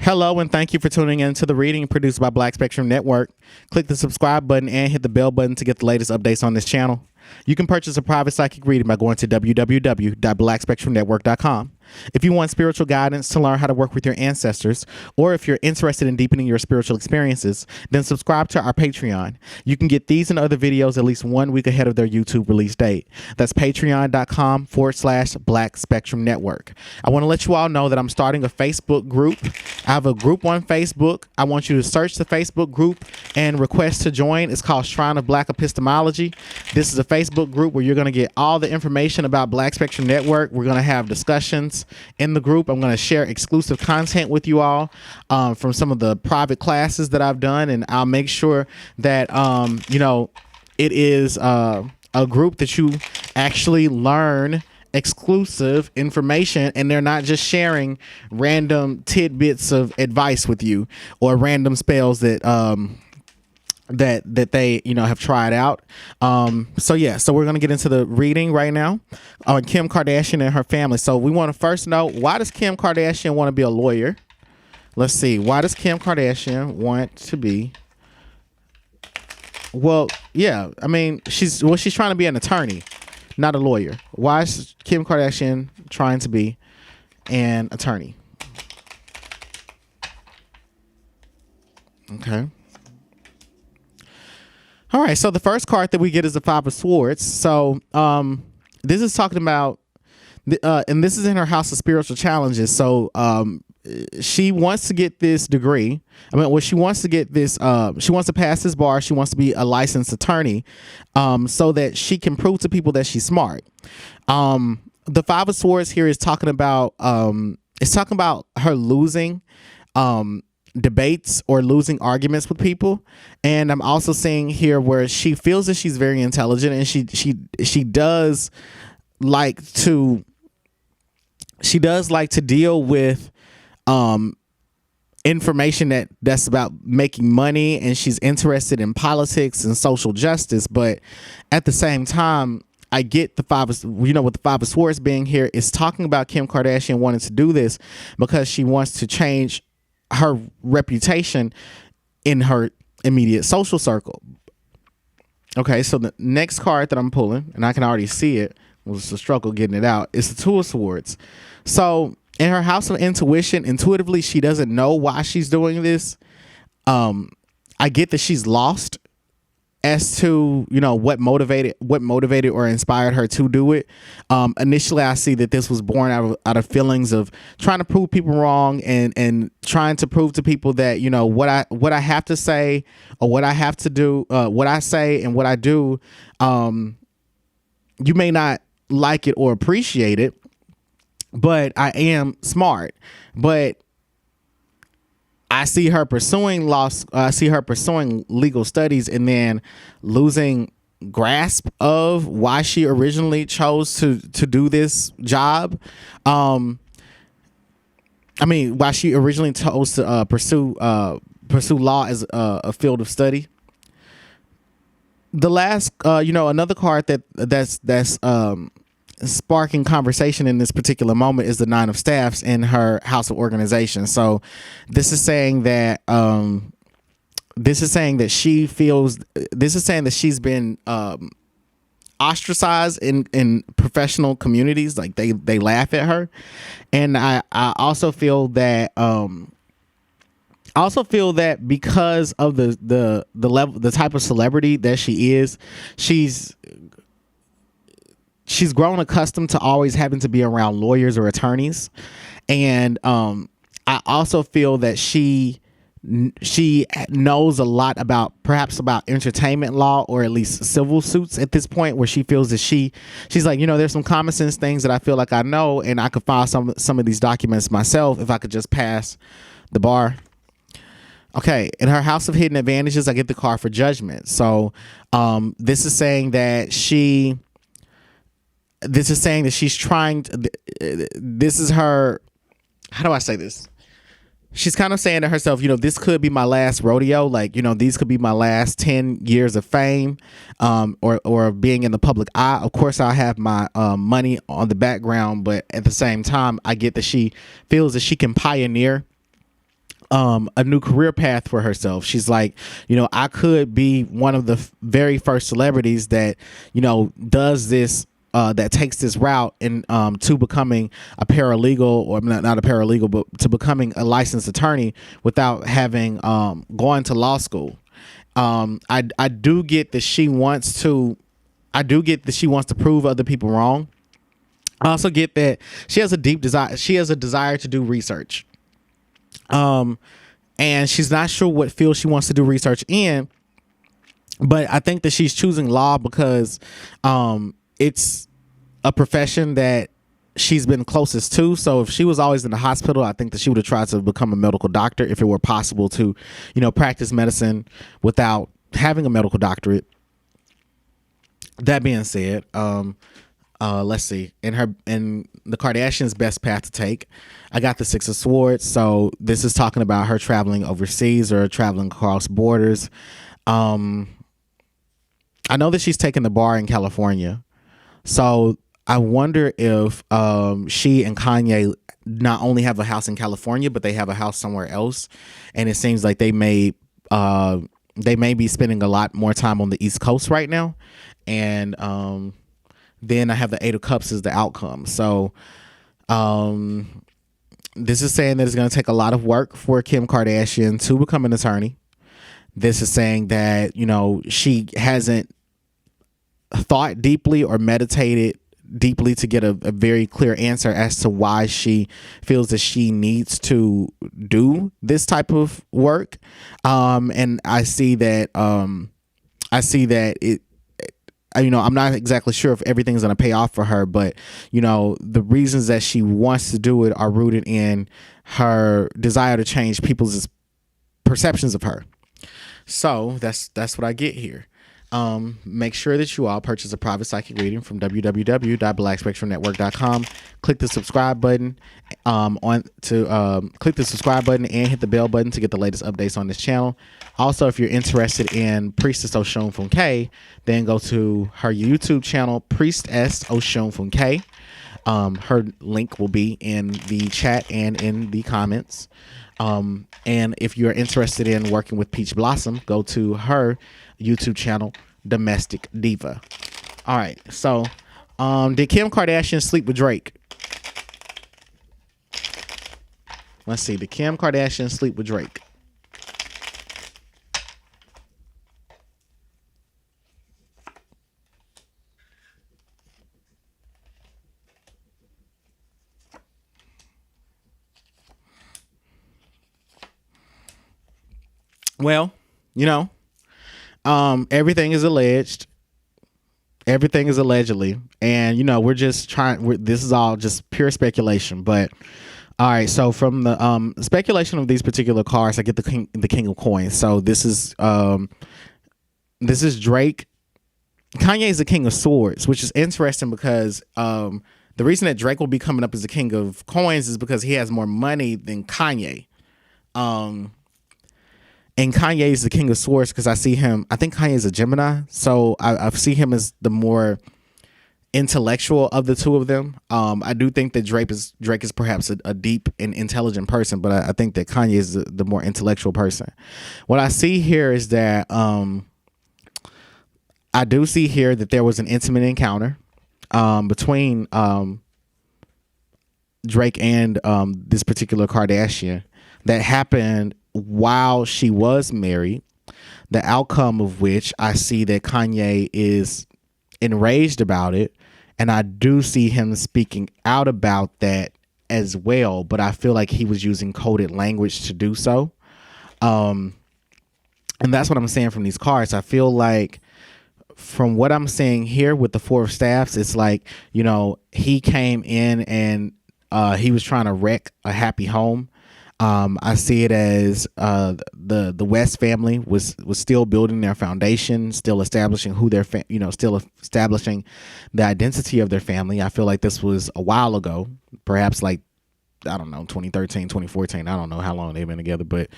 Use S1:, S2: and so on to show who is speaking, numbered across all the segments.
S1: Hello, and thank you for tuning in to the reading produced by Black Spectrum Network. Click the subscribe button and hit the bell button to get the latest updates on this channel. You can purchase a private psychic reading by going to www.blackspectrumnetwork.com. If you want spiritual guidance to learn how to work with your ancestors, or if you're interested in deepening your spiritual experiences, then subscribe to our Patreon. You can get these and other videos at least 1 week ahead of their YouTube release date. That's patreon.com/Black Spectrum Network. I want to let you all know that I'm starting a Facebook group. I have a group on Facebook. I want you to search the Facebook group and request to join. It's called Shrine of Black Epistemology. This is a Facebook group where you're going to get all the information about Black Spectrum Network. We're going to have discussions in the group. I'm going to share exclusive content with you all from some of the private classes that I've done, and I'll make sure that it is a group that you actually learn exclusive information, and they're not just sharing random tidbits of advice with you or random spells that that they have tried out. So we're gonna get into the reading right now on Kim Kardashian and her family. So we want to first know, why does Kim Kardashian want to be a lawyer? Let's see, why does Kim Kardashian want to be? Well, yeah, I mean, she's trying to be an attorney, not a lawyer. Why is Kim Kardashian trying to be an attorney? Okay. All right, so the first card that we get is the Five of Swords. So this is talking about, and this is in her House of Spiritual Challenges. So she wants to get this degree. She wants to get this, she wants to pass this bar. She wants to be a licensed attorney so that she can prove to people that she's smart. The Five of Swords here is talking about, her losing debates or losing arguments with people. And I'm also seeing here where she feels that she's very intelligent, and she does like to deal with information that's about making money, and she's interested in politics and social justice. But at the same time, I get the with the Five of Swords being here is talking about Kim Kardashian wanting to do this because she wants to change her reputation in her immediate social circle. Okay, so the next card that I'm pulling, and I can already see it, was the struggle getting it out, is the Two of Swords. So in her house of intuition, intuitively, she doesn't know why she's doing this. I get that she's lost as to what motivated or inspired her to do it. Initially, I see that this was born out of feelings of trying to prove people wrong and trying to prove to people that what I have to say or what I have to do, what I say and what I do, you may not like it or appreciate it, but I am smart. But I see her pursuing legal studies and then losing grasp of why she originally chose to do this job. Why she originally chose to pursue law as a field of study. The last, another card that's sparking conversation in this particular moment is the Nine of Staffs in her house of organization. So this is saying that she's been ostracized in professional communities. Like they laugh at her. And I also feel that because of the level, the type of celebrity that she is, she's grown accustomed to always having to be around lawyers or attorneys. And I also feel that she knows a lot about entertainment law, or at least civil suits at this point, where she feels that she's like, there's some common sense things that I feel like I know, and I could file some of these documents myself if I could just pass the bar. Okay, in her house of hidden advantages, I get the card for Judgment. So this is saying that she's trying to, this is her, how do I say this? She's kind of saying to herself, this could be my last rodeo. Like, these could be my last 10 years of fame, or being in the public eye. Of course, I have my money on the background, but at the same time, I get that she feels that she can pioneer a new career path for herself. She's like, I could be one of the very first celebrities that, does this, that takes this route and to becoming a paralegal, or not a paralegal, but to becoming a licensed attorney without having gone to law school. I do get that she wants to. I do get that she wants to prove other people wrong. I also get that she has a deep desire. She has a desire to do research. And she's not sure what field she wants to do research in, but I think that she's choosing law because it's a profession that she's been closest to. So if she was always in the hospital, I think that she would have tried to become a medical doctor if it were possible to, practice medicine without having a medical doctorate. That being said, let's see. In the Kardashians' best path to take, I got the Six of Swords. So this is talking about her traveling overseas or traveling across borders. I know that she's taking the bar in California. So I wonder if she and Kanye not only have a house in California, but they have a house somewhere else. And it seems like they may be spending a lot more time on the East Coast right now. And then I have the Eight of Cups as the outcome. So this is saying that it's going to take a lot of work for Kim Kardashian to become an attorney. This is saying that, she hasn't thought deeply or meditated deeply to get a very clear answer as to why she feels that she needs to do this type of work. And I see that it, I'm not exactly sure if everything's going to pay off for her, but, the reasons that she wants to do it are rooted in her desire to change people's perceptions of her. So that's what I get here. Make sure that you all purchase a private psychic reading from www.blackspectrumnetwork.com. Click the subscribe button click the subscribe button and hit the bell button to get the latest updates on this channel. Also, if you're interested in Priestess Oshun from K, then go to her YouTube channel, Priestess Oshun from K. Her link will be in the chat and in the comments. And if you're interested in working with Peach Blossom, go to her YouTube channel, Domestic Diva. All right. So, did Kim Kardashian sleep with Drake? Let's see. Did Kim Kardashian sleep with Drake? Well, everything is alleged. Everything is allegedly. And, we're just this is all just pure speculation. But, all right. So from the speculation of these particular cards, I get the King of Coins. So this is Drake. Kanye is the King of Swords, which is interesting because the reason that Drake will be coming up as the King of Coins is because he has more money than Kanye. And Kanye is the King of Swords because I think Kanye is a Gemini. So I see him as the more intellectual of the two of them. I do think that Drake is perhaps a deep and intelligent person, but I think that Kanye is the more intellectual person. What I see here is that I do see here that there was an intimate encounter between Drake and this particular Kardashian that happened while she was married, the outcome of which I see that Kanye is enraged about it. And I do see him speaking out about that as well, but I feel like he was using coded language to do so. And that's what I'm saying from these cards. I feel like from what I'm saying here with the Four of Staffs, it's like, he came in and he was trying to wreck a happy home. I see it as the West family was still building their foundation, still establishing who their still establishing the identity of their family. I feel like this was a while ago, perhaps like, I don't know, 2013, 2014. I don't know how long they've been together, but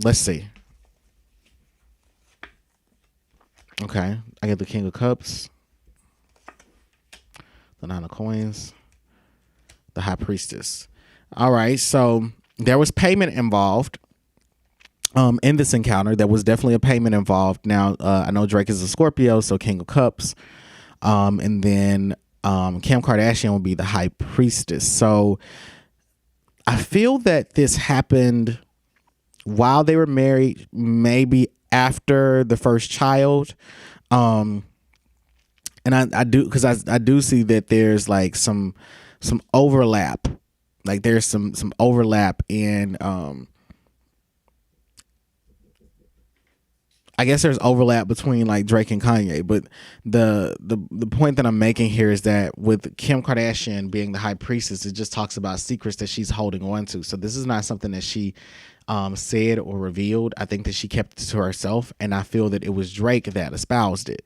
S1: let's see. Okay, I get the King of Cups, the Nine of Coins, the High Priestess. All right, so there was payment involved in this encounter. There was definitely a payment involved. Now, I know Drake is a Scorpio, so King of Cups. And then Kim Kardashian will be the high priestess. So I feel that this happened while they were married, maybe after the first child. And I do, because I do see that there's like some overlap. Like there's some overlap in I guess there's overlap between like Drake and Kanye, but the point that I'm making here is that with Kim Kardashian being the high priestess, it just talks about secrets that she's holding on to. So this is not something that she said or revealed. I think that she kept it to herself, and I feel that it was Drake that espoused it.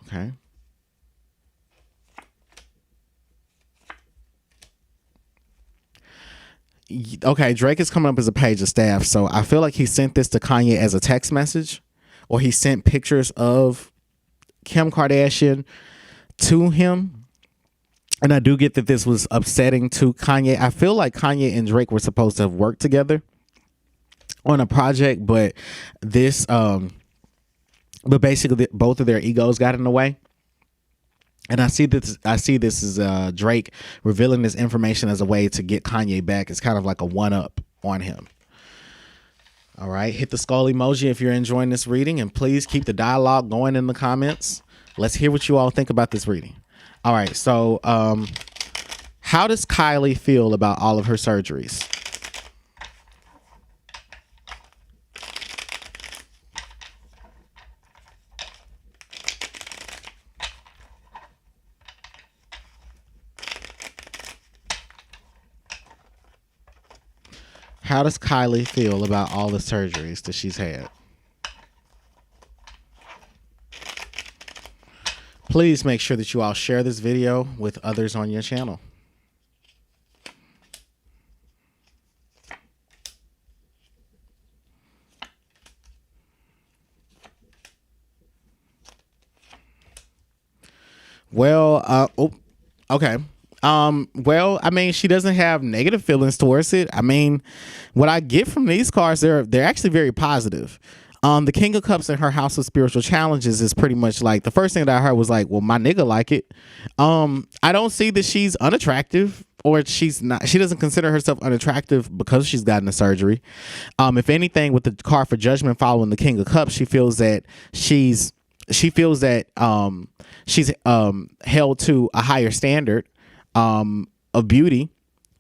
S1: Okay. Okay, Drake is coming up as a page of staff, so I feel like he sent this to Kanye as a text message, or he sent pictures of Kim Kardashian to him. And I do get that this was upsetting to Kanye. I feel like Kanye and Drake were supposed to have worked together on a project, but basically both of their egos got in the way. And I see this as Drake revealing this information as a way to get Kanye back. It's kind of like a one-up on him. All right, hit the skull emoji if you're enjoying this reading, and please keep the dialogue going in the comments. Let's hear what you all think about this reading. All right, so how does Kylie feel about all of her surgeries? How does Kylie feel about all the surgeries that she's had? Please make sure that you all share this video with others on your channel. Well, okay. Well, I mean, she doesn't have negative feelings towards it. I mean, what I get from these cards, they're actually very positive. The King of Cups in her House of Spiritual Challenges is pretty much like, the first thing that I heard was like, well, my nigga like it. I don't see that she's unattractive, or she doesn't consider herself unattractive because she's gotten a surgery. If anything, with the card for Judgment following the King of Cups, she feels that she's held to a higher standard of beauty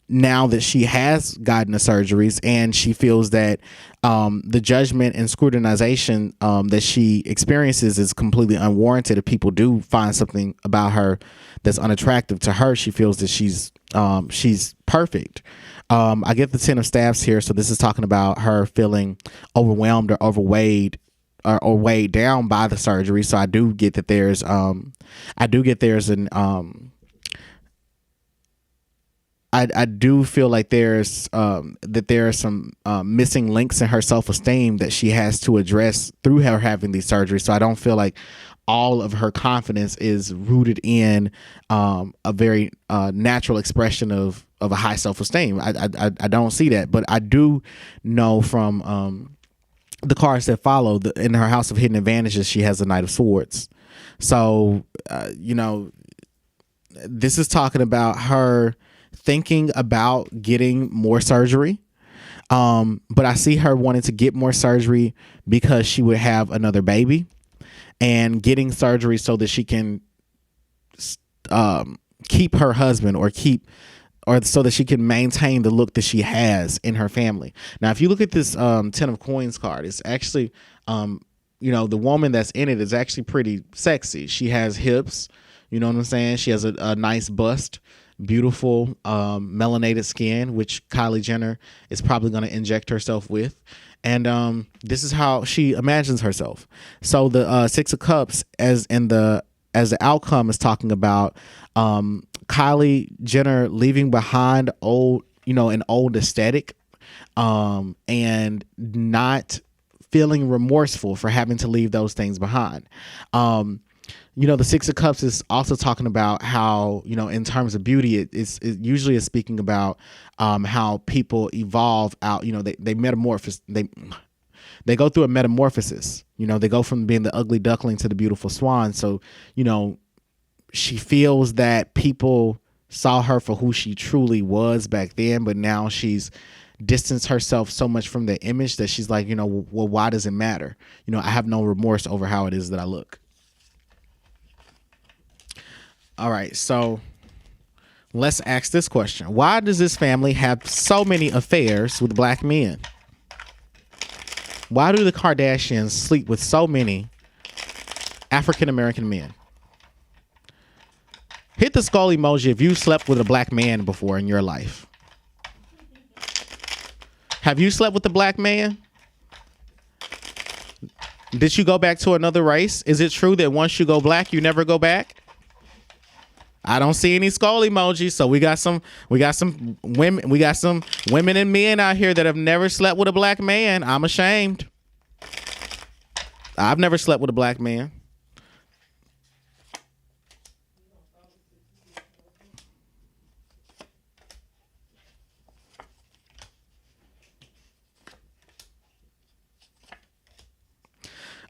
S1: now that she has gotten the surgeries, and she feels that the judgment and scrutinization that she experiences is completely unwarranted. If people do find something about her that's unattractive to her, she feels that she's perfect. I get the Ten of Staffs here, so this is talking about her feeling overwhelmed or overweight or weighed down by the surgery. So I do get that there's I do feel like there's that there are some missing links in her self-esteem that she has to address through her having these surgeries. So I don't feel like all of her confidence is rooted in a very natural expression of a high self-esteem. I don't see that, but I do know from the cards that follow, in her House of Hidden Advantages, she has a Knight of Swords. So this is talking about her thinking about getting more surgery, but I see her wanting to get more surgery because she would have another baby, and getting surgery so that she can keep her husband, or so that she can maintain the look that she has in her family. Now, if you look at this Ten of Coins card, it's actually the woman that's in it is actually pretty sexy. She has hips, you know what I'm saying? She has a nice bust, beautiful melanated skin, which Kylie Jenner is probably going to inject herself with. And this is how she imagines herself. So the Six of Cups as the outcome is talking about Kylie Jenner leaving behind an old aesthetic, and not feeling remorseful for having to leave those things behind. The Six of Cups is also talking about how, in terms of beauty, it usually is speaking about how people evolve out. They metamorphose. They go through a metamorphosis. They go from being the ugly duckling to the beautiful swan. So, she feels that people saw her for who she truly was back then, but now she's distanced herself so much from the image that she's like, well, why does it matter? I have no remorse over how it is that I look. All right, so let's ask this question. Why does this family have so many affairs with black men? Why do the Kardashians sleep with so many African American men? Hit the skull emoji if you slept with a black man before in your life. Have you slept with a black man? Did you go back to another race? Is it true that once you go black, you never go back? I don't see any skull emojis, so we got some women and men out here that have never slept with a black man. I'm ashamed. I've never slept with a black man.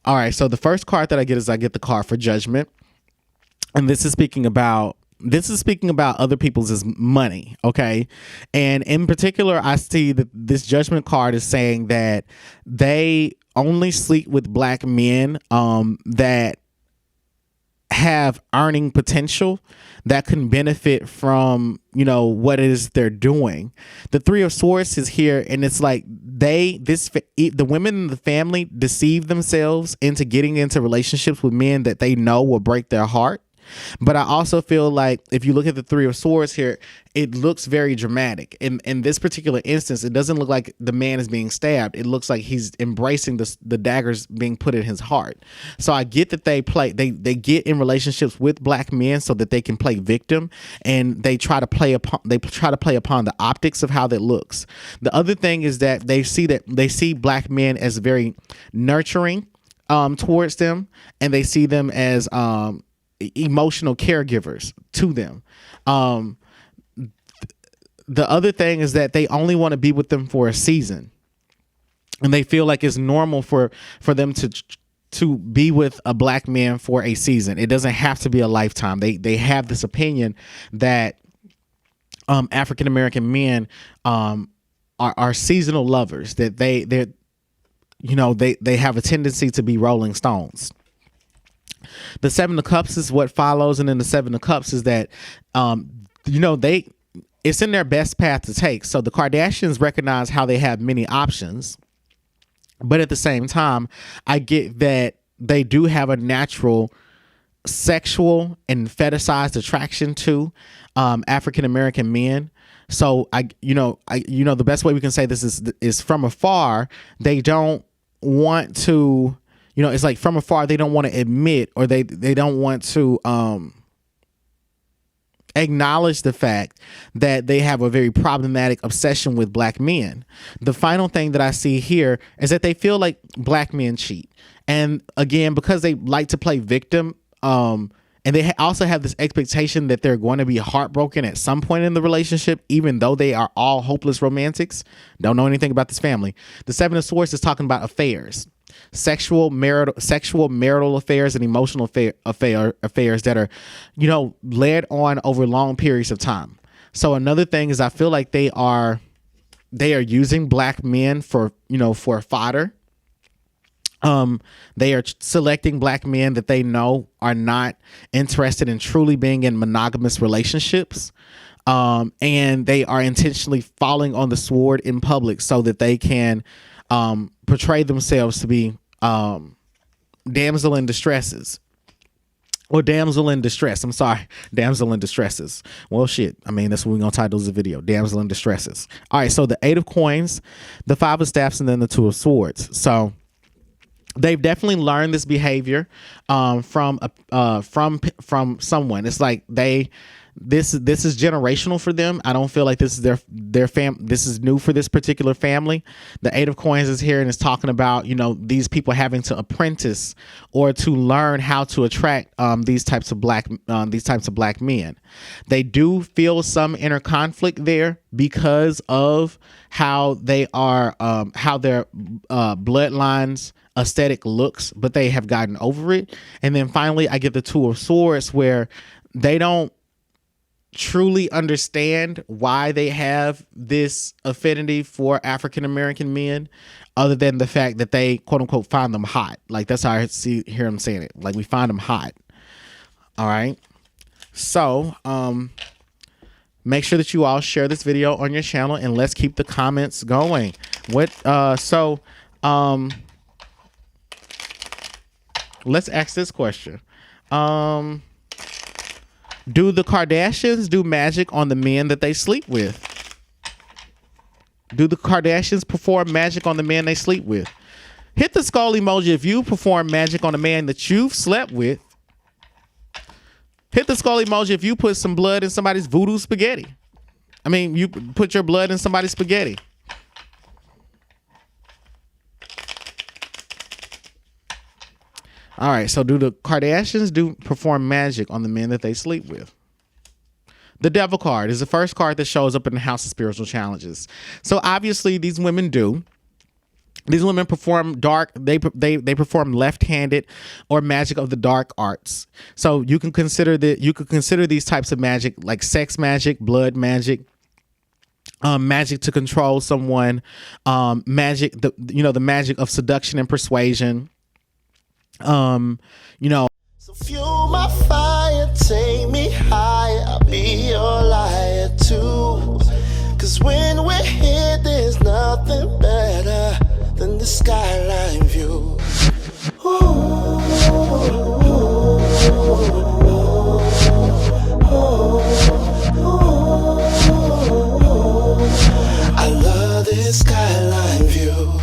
S1: All right, so the first card that I get is I get the card for judgment. And this is speaking about other people's money, okay? And in particular, I see that this judgment card is saying that they only sleep with black men that have earning potential that can benefit from what it is they're doing. The Three of Swords is here, and it's like the women in the family deceive themselves into getting into relationships with men that they know will break their heart. But I also feel like if you look at the Three of Swords here, it looks very dramatic. In this particular instance, it doesn't look like the man is being stabbed. It looks like he's embracing the daggers being put in his heart. So I get that they get in relationships with black men so that they can play victim, and they try to play upon the optics of how that looks. The other thing is that they see black men as very nurturing towards them, and they see them as emotional caregivers to them. The other thing is that they only want to be with them for a season, and they feel like it's normal for them to be with a black man for a season. It doesn't have to be a lifetime. They have this opinion that African American men are seasonal lovers, that they have a tendency to be Rolling Stones. The Seven of Cups is what follows, and then the Seven of Cups is that it's in their best path to take. So the Kardashians recognize how they have many options, but at the same time, I get that they do have a natural sexual and fetishized attraction to African American men. So the best way we can say this is from afar, they don't want to. It's like from afar, they don't want to admit, or they don't want to acknowledge the fact that they have a very problematic obsession with black men. The final thing that I see here is that they feel like black men cheat. And again, because they like to play victim, and they also have this expectation that they're going to be heartbroken at some point in the relationship, even though they are all hopeless romantics. Don't know anything about this family. The Seven of Swords is talking about affairs. Sexual marital affairs and emotional affairs that are, led on over long periods of time. So another thing is I feel like they are using black men for fodder. They are selecting black men that they know are not interested in truly being in monogamous relationships. And they are intentionally falling on the sword in public so that they can portray themselves to be damsel in distresses. Or damsel in distress. I'm sorry. Damsel in distresses. Well, shit. I mean, that's what we're going to title this video. Damsel in distresses. All right. So the Eight of Coins, the Five of Staffs, and then the Two of Swords. So they've definitely learned this behavior from someone. It's like they This is generational for them. I don't feel like this is their this is new for this particular family. The Eight of Coins is here and is talking about, you know, these people having to apprentice or to learn how to attract these types of black men. They do feel some inner conflict there because of how they are, how their bloodlines aesthetic looks, but they have gotten over it. And then finally, I get the Two of Swords, where they don't truly understand why they have this affinity for African American men, other than the fact that they quote unquote find them hot. Like, that's how I hear them saying it. Like, we find them hot. All right. So, make sure that you all share this video on your channel, and let's keep the comments going. Let's ask this question. Do the Kardashians do magic on the men that they sleep with? Do the Kardashians perform magic on the men they sleep with? Hit the skull emoji if you perform magic on a man that you've slept with. Hit the skull emoji if you put some blood in somebody's voodoo spaghetti. I mean, you put your blood in somebody's spaghetti. All right, so do the Kardashians do perform magic on the men that they sleep with? The Devil card is the first card that shows up in the House of Spiritual Challenges. So obviously these women do. These women perform dark, they perform left-handed or magic of the dark arts. So you can consider these types of magic like sex magic, blood magic, magic to control someone, magic, the magic of seduction and persuasion. So
S2: fuel my fire, take me higher, I'll be your liar too. Cause when we're here, there's nothing better than the skyline view. Ooh, I love this skyline view.